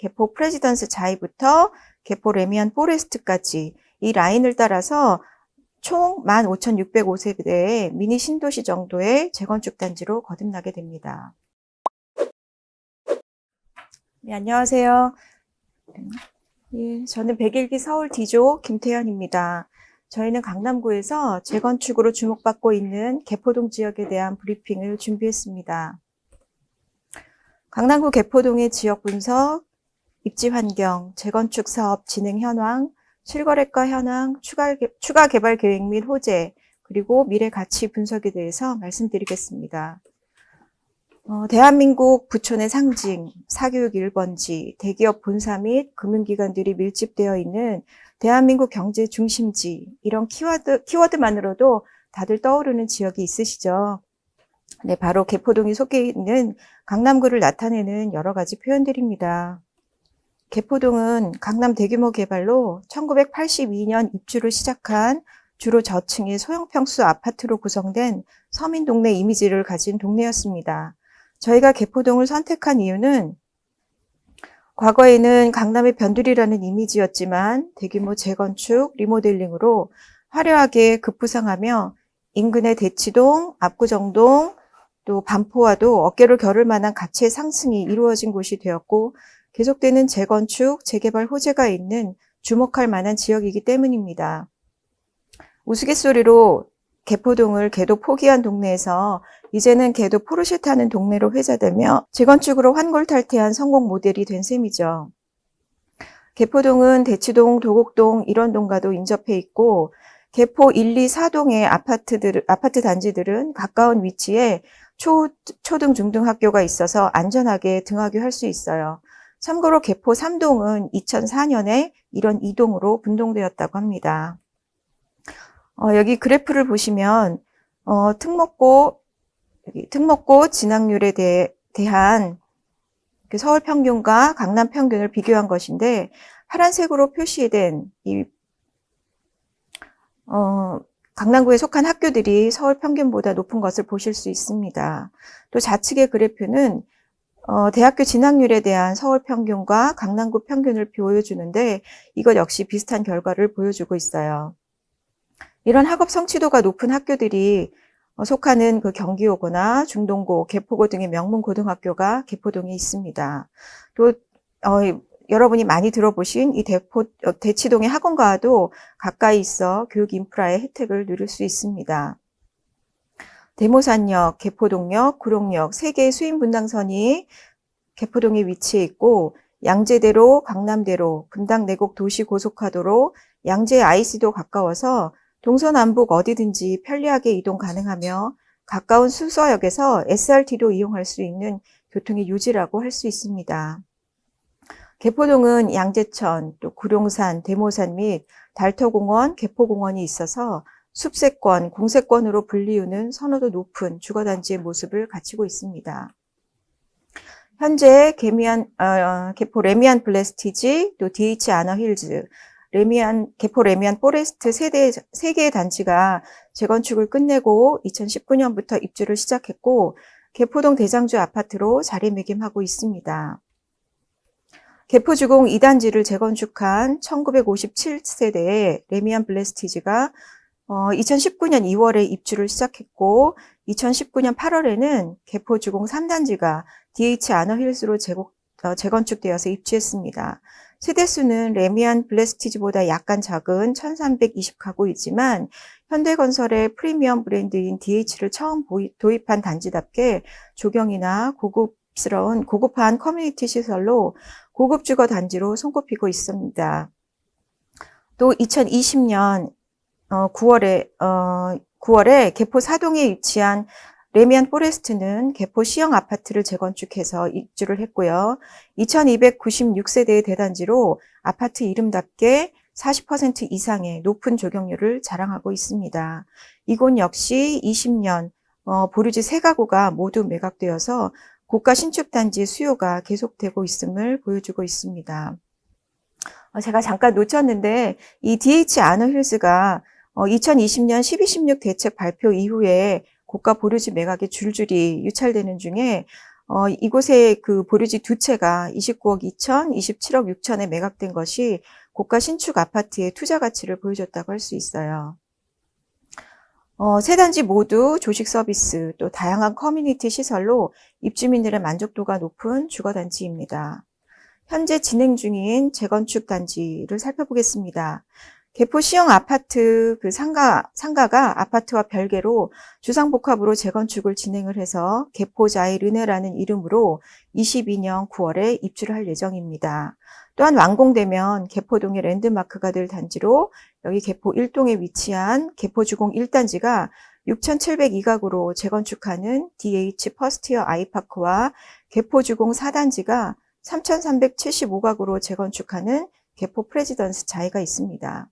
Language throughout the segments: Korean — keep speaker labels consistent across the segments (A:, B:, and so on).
A: 개포 프레지던스 자이부터 개포 레미안 포레스트까지 이 라인을 따라서 총 15,605세대의 미니 신도시 정도의 재건축 단지로 거듭나게 됩니다. 네, 안녕하세요. 예, 저는 101기 서울 D조 김태현입니다. 저희는 강남구에서 재건축으로 주목받고 있는 개포동 지역에 대한 브리핑을 준비했습니다. 강남구 개포동의 지역 분석, 입지 환경, 재건축 사업 진행 현황, 실거래가 현황, 추가 개발 계획 및 호재, 그리고 미래 가치 분석에 대해서 말씀드리겠습니다. 대한민국 부촌의 상징, 사교육 1번지, 대기업 본사 및 금융기관들이 밀집되어 있는 대한민국 경제 중심지, 이런 키워드만으로도 다들 떠오르는 지역이 있으시죠? 네, 바로 개포동이 속해 있는 강남구를 나타내는 여러 가지 표현들입니다. 개포동은 강남 대규모 개발로 1982년 입주를 시작한 주로 저층의 소형평수 아파트로 구성된 서민 동네 이미지를 가진 동네였습니다. 저희가 개포동을 선택한 이유는 과거에는 강남의 변두리라는 이미지였지만 대규모 재건축, 리모델링으로 화려하게 급부상하며 인근의 대치동, 압구정동, 또 반포와도 어깨를 겨룰 만한 가치의 상승이 이루어진 곳이 되었고 계속되는 재건축, 재개발 호재가 있는 주목할 만한 지역이기 때문입니다. 우스갯소리로 개포동을 개도 포기한 동네에서 이제는 개도 포르쉐 타는 동네로 회자되며 재건축으로 환골탈태한 성공 모델이 된 셈이죠. 개포동은 대치동, 도곡동, 일원동과도 인접해 있고 개포 1, 2, 4동의 아파트 단지들은 가까운 위치에 초등, 중등 학교가 있어서 안전하게 등하교할 수 있어요. 참고로 개포 3동은 2004년에 이런 2동으로 분동되었다고 합니다. 여기 그래프를 보시면 특목고 진학률에 대한 서울 평균과 강남 평균을 비교한 것인데 파란색으로 표시된 이 강남구에 속한 학교들이 서울 평균보다 높은 것을 보실 수 있습니다. 또 좌측의 그래프는 대학교 진학률에 대한 서울 평균과 강남구 평균을 보여주는데 이것 역시 비슷한 결과를 보여주고 있어요. 이런 학업 성취도가 높은 학교들이 속하는 그 경기고나 중동고, 개포고 등의 명문 고등학교가 개포동에 있습니다. 또 여러분이 많이 들어보신 이 대치동의 학원과도 가까이 있어 교육 인프라의 혜택을 누릴 수 있습니다. 대모산역, 개포동역, 구롱역 3개의 수인 분당선이 개포동에 위치해 있고 양재대로, 강남대로, 분당 내곡 도시고속화도로, 양재 IC도 가까워서 동서남북 어디든지 편리하게 이동 가능하며 가까운 수서역에서 SRT도 이용할 수 있는 교통의 요지라고 할 수 있습니다. 개포동은 양재천, 또 구룡산, 대모산 및 달터공원, 개포공원이 있어서 숲세권, 공세권으로 불리우는 선호도 높은 주거단지의 모습을 갖추고 있습니다. 현재 개포 레미안 블레스티지, 또 DH 아너힐즈, 개포 레미안 포레스트 3개의 단지가 재건축을 끝내고 2019년부터 입주를 시작했고 개포동 대장주 아파트로 자리매김하고 있습니다. 개포주공 2단지를 재건축한 1957세대의 레미안 블레스티지가 2019년 2월에 입주를 시작했고 2019년 8월에는 개포주공 3단지가 DH 아너힐스로 재건축되어서 입주했습니다. 세대수는 레미안 블레스티지보다 약간 작은 1320가구이지만 현대건설의 프리미엄 브랜드인 DH를 처음 도입한 단지답게 조경이나 고급한 커뮤니티 시설로 고급 주거 단지로 손꼽히고 있습니다. 또 2020년 9월에 개포 사동에 위치한 레미안 포레스트는 개포 시형 아파트를 재건축해서 입주를 했고요. 2296세대의 대단지로 아파트 이름답게 40% 이상의 높은 조경률을 자랑하고 있습니다. 이곳 역시 20년 보류지 3가구가 모두 매각되어서 고가 신축단지 수요가 계속되고 있음을 보여주고 있습니다. 제가 잠깐 놓쳤는데 이 DH 아너힐스가 2020년 12.16 대책 발표 이후에 고가 보류지 매각이 줄줄이 유찰되는 중에 이곳에 그 보류지 두 채가 29억 2천, 27억 6천에 매각된 것이 고가 신축 아파트의 투자 가치를 보여줬다고 할 수 있어요. 세 단지 모두 조식 서비스, 또 다양한 커뮤니티 시설로 입주민들의 만족도가 높은 주거단지입니다. 현재 진행 중인 재건축 단지를 살펴보겠습니다. 개포 시형 아파트 그 상가가 아파트와 별개로 주상복합으로 재건축을 진행을 해서 개포자이 르네라는 이름으로 22년 9월에 입주를 할 예정입니다. 또한 완공되면 개포동의 랜드마크가 될 단지로 여기 개포 1동에 위치한 개포주공 1단지가 6,702가구로 재건축하는 DH 퍼스티어 아이파크와 개포주공 4단지가 3,375가구로 재건축하는 개포 프레지던스 자이가 있습니다.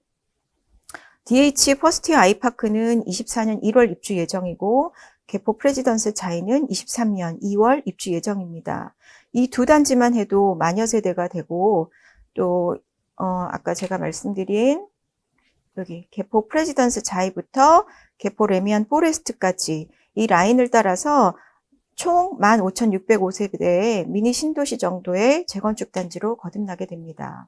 A: DH 퍼스티어 아이파크는 24년 1월 입주 예정이고 개포 프레지던스 자이는 23년 2월 입주 예정입니다. 이 두 단지만 해도 만여 세대가 되고 또 아까 제가 말씀드린 여기 개포 프레지던스 자이부터 개포 레미안 포레스트까지 이 라인을 따라서 총 15,605세대의 미니 신도시 정도의 재건축 단지로 거듭나게 됩니다.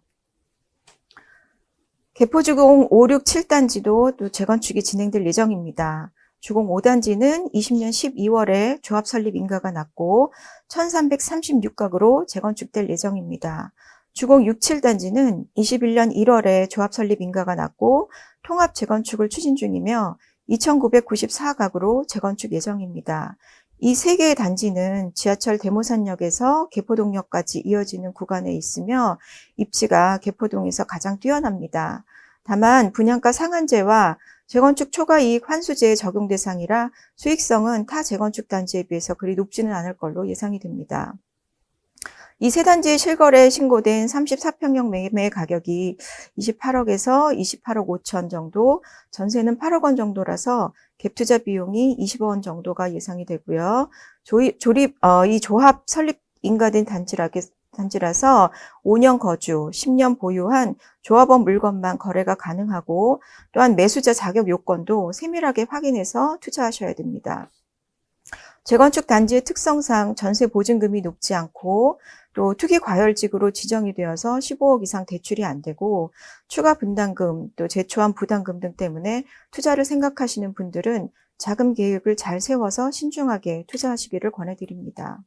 A: 개포주공 5, 6, 7단지도 또 재건축이 진행될 예정입니다. 주공 5단지는 20년 12월에 조합 설립 인가가 났고 1,336가구로 재건축될 예정입니다. 주공 6, 7단지는 21년 1월에 조합 설립 인가가 났고 통합 재건축을 추진 중이며 2,994가구로 재건축 예정입니다. 이 세 개의 단지는 지하철 대모산역에서 개포동역까지 이어지는 구간에 있으며 입지가 개포동에서 가장 뛰어납니다. 다만 분양가 상한제와 재건축 초과이익 환수제의 적용 대상이라 수익성은 타 재건축 단지에 비해서 그리 높지는 않을 걸로 예상이 됩니다. 이 세 단지의 실거래에 신고된 34평형 매매 가격이 28억에서 28억 5천 정도, 전세는 8억 원 정도라서 갭 투자 비용이 20억 원 정도가 예상이 되고요. 이 조합 설립 인가된 단지라서 5년 거주, 10년 보유한 조합원 물건만 거래가 가능하고 또한 매수자 자격 요건도 세밀하게 확인해서 투자하셔야 됩니다. 재건축 단지의 특성상 전세 보증금이 높지 않고 또 투기 과열지구로 지정이 되어서 15억 이상 대출이 안 되고 추가 분담금 또 재초안 부담금 등 때문에 투자를 생각하시는 분들은 자금 계획을 잘 세워서 신중하게 투자하시기를 권해드립니다.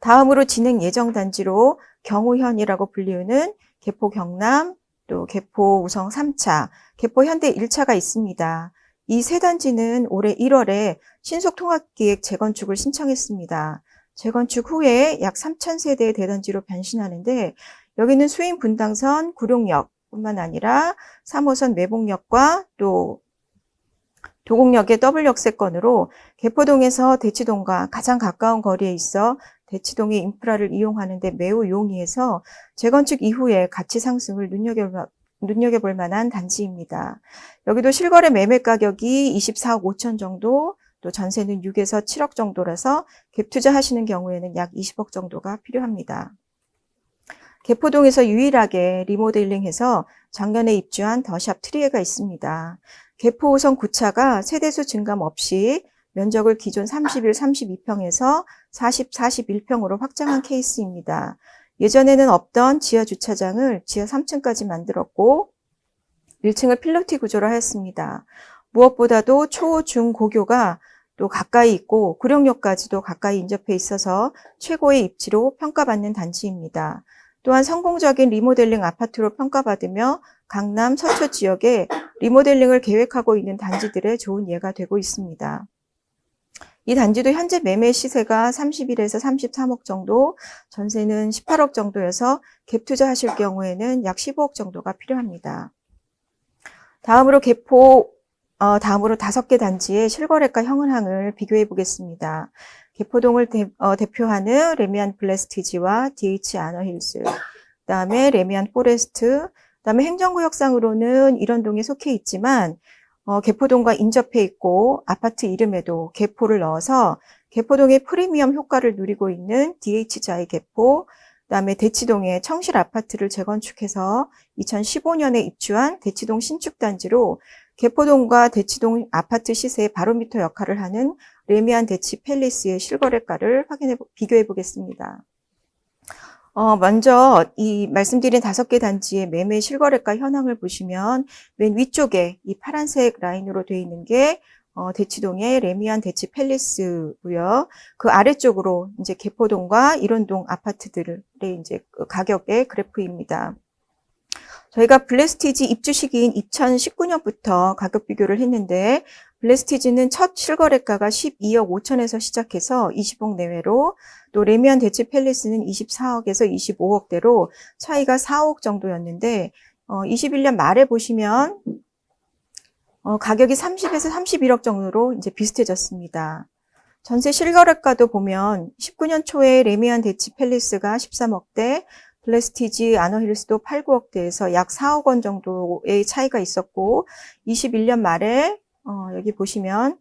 A: 다음으로 진행 예정 단지로 경우현이라고 불리우는 개포 경남 또 개포 우성 3차, 개포 현대 1차가 있습니다. 이 세 단지는 올해 1월에 신속통합기획 재건축을 신청했습니다. 재건축 후에 약 3,000세대의 대단지로 변신하는데 여기는 수인 분당선 구룡역뿐만 아니라 3호선 매봉역과 또 도곡역의 더블 역세권으로 개포동에서 대치동과 가장 가까운 거리에 있어 대치동의 인프라를 이용하는 데 매우 용이해서 재건축 이후에 가치 상승을 눈여겨볼 만한 단지입니다. 여기도 실거래 매매 가격이 24억 5천 정도, 또 전세는 6에서 7억 정도라서 갭 투자하시는 경우에는 약 20억 정도가 필요합니다. 개포동에서 유일하게 리모델링해서 작년에 입주한 더샵 트리에가 있습니다. 개포 5선 9차가 세대수 증감 없이 면적을 기존 31, 32평에서 40, 41평으로 확장한 케이스입니다. 예전에는 없던 지하 주차장을 지하 3층까지 만들었고 1층을 필로티 구조로 하였습니다. 무엇보다도 초, 중, 고교가 또 가까이 있고 구룡역까지도 가까이 인접해 있어서 최고의 입지로 평가받는 단지입니다. 또한 성공적인 리모델링 아파트로 평가받으며 강남, 서초 지역에 리모델링을 계획하고 있는 단지들의 좋은 예가 되고 있습니다. 이 단지도 현재 매매 시세가 31에서 33억 정도, 전세는 18억 정도여서 갭 투자하실 경우에는 약 15억 정도가 필요합니다. 다음으로 5개 단지의 실거래가 현황을 비교해 보겠습니다. 개포동을 대표하는 레미안 블레스티지와 DH 아너힐스, 그다음에 레미안 포레스트, 그다음에 행정구역상으로는 일원동에 속해 있지만 개포동과 인접해 있고 아파트 이름에도 개포를 넣어서 개포동의 프리미엄 효과를 누리고 있는 DH자이 개포, 그다음에 대치동의 청실 아파트를 재건축해서 2015년에 입주한 대치동 신축단지로 개포동과 대치동 아파트 시세의 바로미터 역할을 하는 레미안 대치 팰리스의 실거래가를 비교해 보겠습니다. 먼저 이 말씀드린 5개 단지의 매매 실거래가 현황을 보시면 맨 위쪽에 이 파란색 라인으로 되어 있는 게 대치동의 레미안 대치 팰리스고요. 그 아래쪽으로 이제 개포동과 일원동 아파트들의 이제 가격의 그래프입니다. 저희가 블레스티지 입주 시기인 2019년부터 가격 비교를 했는데 블레스티지는 첫 실거래가가 12억 5천에서 시작해서 20억 내외로, 또 레미안 대치 팰리스는 24억에서 25억대로 차이가 4억 정도였는데 21년 말에 보시면 가격이 30에서 31억 정도로 이제 비슷해졌습니다. 전세 실거래가도 보면 19년 초에 레미안 대치 팰리스가 13억대, 블레스티지 아너힐스도 8, 9억대에서 약 4억 원 정도의 차이가 있었고, 21년 말에 여기 보시면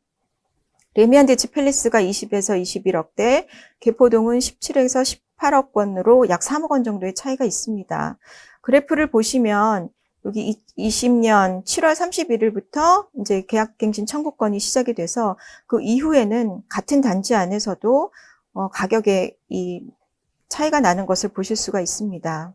A: 레미안 대치 팰리스가 20에서 21억대, 개포동은 17에서 18억 원으로 약 3억 원 정도의 차이가 있습니다. 그래프를 보시면 여기 20년 7월 31일부터 이제 계약갱신 청구권이 시작이 돼서 그 이후에는 같은 단지 안에서도 가격에 이 차이가 나는 것을 보실 수가 있습니다.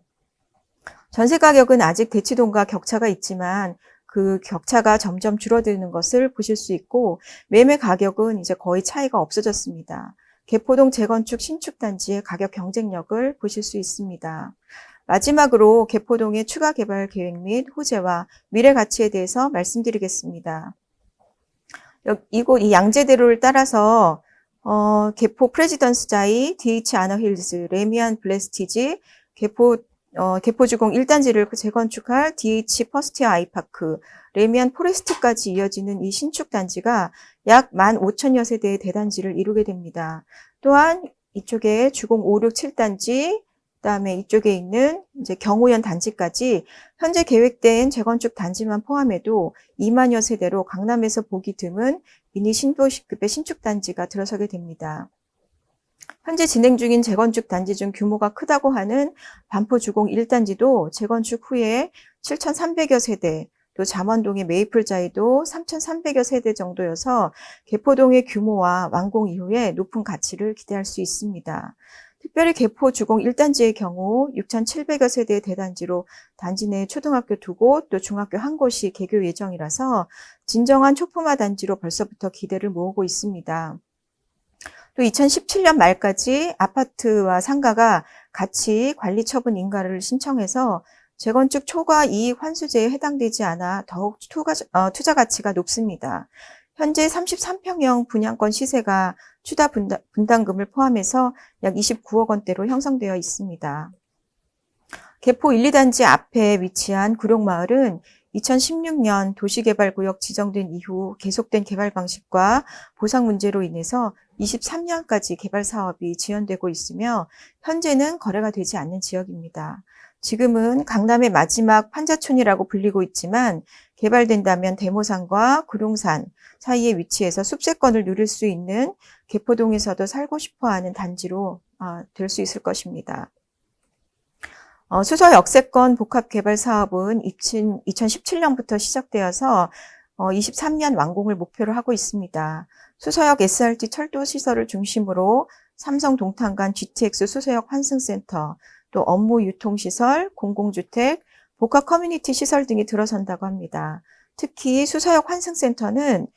A: 전세 가격은 아직 대치동과 격차가 있지만 그 격차가 점점 줄어드는 것을 보실 수 있고, 매매 가격은 이제 거의 차이가 없어졌습니다. 개포동 재건축 신축 단지의 가격 경쟁력을 보실 수 있습니다. 마지막으로 개포동의 추가 개발 계획 및 호재와 미래 가치에 대해서 말씀드리겠습니다. 이곳 이 양재대로를 따라서 개포 프레지던스자이, DH 아너힐즈, 레미안 블레스티지, 개포주공 1단지를 재건축할 DH 퍼스티아 아이파크, 레미안 포레스트까지 이어지는 이 신축 단지가 약 15,000여 세대의 대단지를 이루게 됩니다. 또한 이쪽에 주공 5, 6, 7단지, 그다음에 이쪽에 있는 이제 경우연 단지까지 현재 계획된 재건축 단지만 포함해도 2만여 세대로 강남에서 보기 드문 미니 신도시급의 신축 단지가 들어서게 됩니다. 현재 진행 중인 재건축 단지 중 규모가 크다고 하는 반포주공 1단지도 재건축 후에 7,300여 세대, 또 잠원동의 메이플자이도 3,300여 세대 정도여서 개포동의 규모와 완공 이후에 높은 가치를 기대할 수 있습니다. 특별히 개포주공 1단지의 경우 6,700여 세대의 대단지로 단지 내에 초등학교 2곳, 또 중학교 1곳이 개교 예정이라서 진정한 초품화 단지로 벌써부터 기대를 모으고 있습니다. 또 2017년 말까지 아파트와 상가가 같이 관리처분 인가를 신청해서 재건축 초과 이익 환수제에 해당되지 않아 더욱 투자 가치가 높습니다. 현재 33평형 분양권 시세가 추가 분담금을 포함해서 약 29억 원대로 형성되어 있습니다. 개포 1, 2단지 앞에 위치한 구룡마을은 2016년 도시개발구역 지정된 이후 계속된 개발 방식과 보상 문제로 인해서 23년까지 개발 사업이 지연되고 있으며 현재는 거래가 되지 않는 지역입니다. 지금은 강남의 마지막 판자촌이라고 불리고 있지만 개발된다면 대모산과 구룡산 사이에 위치해서 숲세권을 누릴 수 있는 개포동에서도 살고 싶어하는 단지로 될 수 있을 것입니다. 수서 역세권 복합 개발 사업은 2017년부터 시작되어서 23년 완공을 목표로 하고 있습니다. 수서역 SRT 철도 시설을 중심으로 삼성 동탄간 GTX 수서역 환승센터, 또 업무 유통시설, 공공주택, 복합 커뮤니티 시설 등이 들어선다고 합니다. 특히 수서역 환승센터는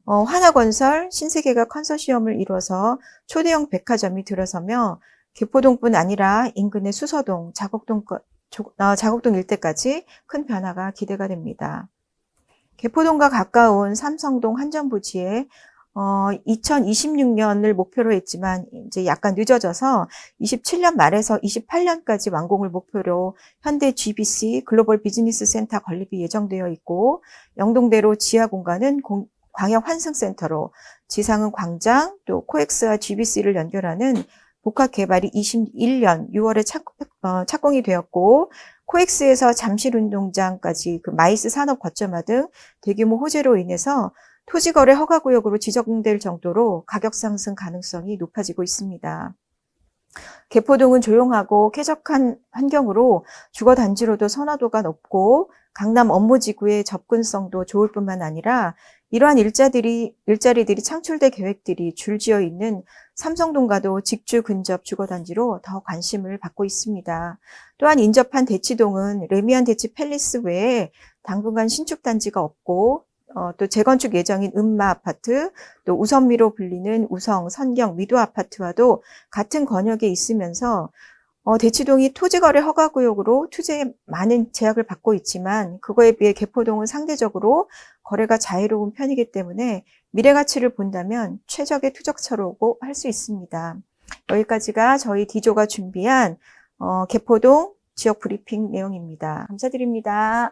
A: 하나건설, 신세계가 컨소시엄을 이뤄서 초대형 백화점이 들어서며 개포동뿐 아니라 인근의 수서동, 자곡동 일대까지 큰 변화가 기대가 됩니다. 개포동과 가까운 삼성동 한전부지에 2026년을 목표로 했지만 이제 약간 늦어져서 27년 말에서 28년까지 완공을 목표로 현대 GBC 글로벌 비즈니스 센터 건립이 예정되어 있고, 영동대로 지하 공간은 광역 환승센터로, 지상은 광장, 또 코엑스와 GBC를 연결하는 복합 개발이 21년 6월에 착공이 되었고, 코엑스에서 잠실운동장까지 그 마이스 산업 거점화 등 대규모 호재로 인해서 토지거래 허가구역으로 지정될 정도로 가격 상승 가능성이 높아지고 있습니다. 개포동은 조용하고 쾌적한 환경으로 주거단지로도 선호도가 높고 강남 업무지구의 접근성도 좋을 뿐만 아니라 이러한 일자리들이 창출될 계획들이 줄지어 있는 삼성동가도 직주 근접 주거단지로 더 관심을 받고 있습니다. 또한 인접한 대치동은 레미안 대치 팰리스 외에 당분간 신축단지가 없고 또 재건축 예정인 음마 아파트, 또 우선미로 불리는 우성, 선경, 미도 아파트와도 같은 권역에 있으면서 대치동이 토지거래 허가구역으로 투자에 많은 제약을 받고 있지만 그거에 비해 개포동은 상대적으로 거래가 자유로운 편이기 때문에 미래 가치를 본다면 최적의 투자처라고 할 수 있습니다. 여기까지가 저희 D조가 준비한 개포동 지역 브리핑 내용입니다. 감사드립니다.